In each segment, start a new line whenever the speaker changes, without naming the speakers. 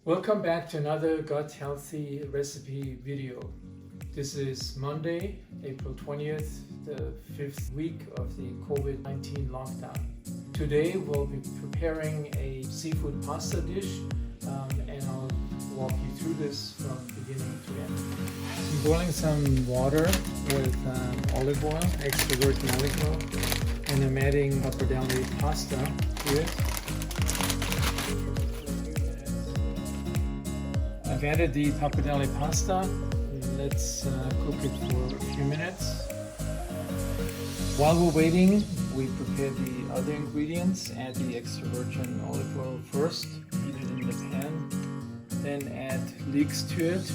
Welcome back to another gut healthy recipe video. This is Monday, April 20th, the 5th week of the COVID-19 lockdown. Today we'll be preparing a seafood pasta dish and I'll walk you through this from beginning to end. I'm boiling some water with olive oil, extra virgin olive oil, and I'm adding pappardelle pasta to it. I've added the pappardelle pasta. Let's cook it for a few minutes. While we're waiting, we prepare the other ingredients. Add the extra virgin olive oil first, heat it in the pan, then add leeks to it.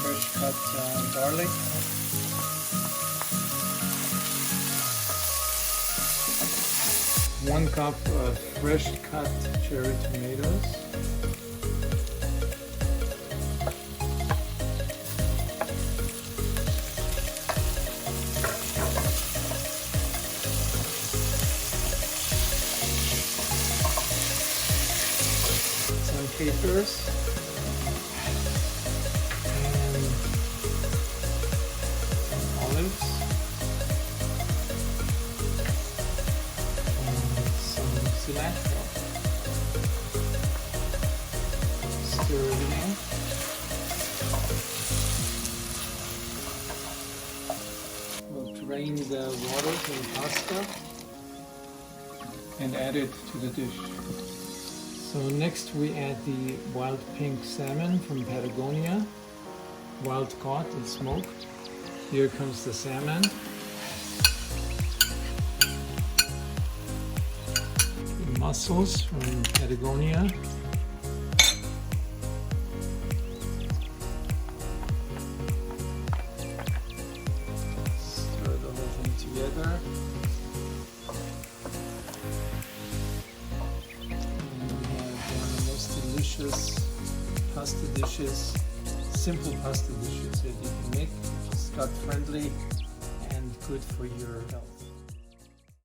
Fresh cut garlic. 1 cup of fresh cut cherry tomatoes. Some capers. And some olives. Cilantro. Stir it in. We'll drain the water from the pasta and add it to the dish. So next we add the wild pink salmon from Patagonia, wild caught and smoked. Here comes the salmon. Mussels from Patagonia. Stir the whole thing together. And we have one of the most delicious pasta dishes, simple pasta dishes that you can make, which is gut friendly and good for your health.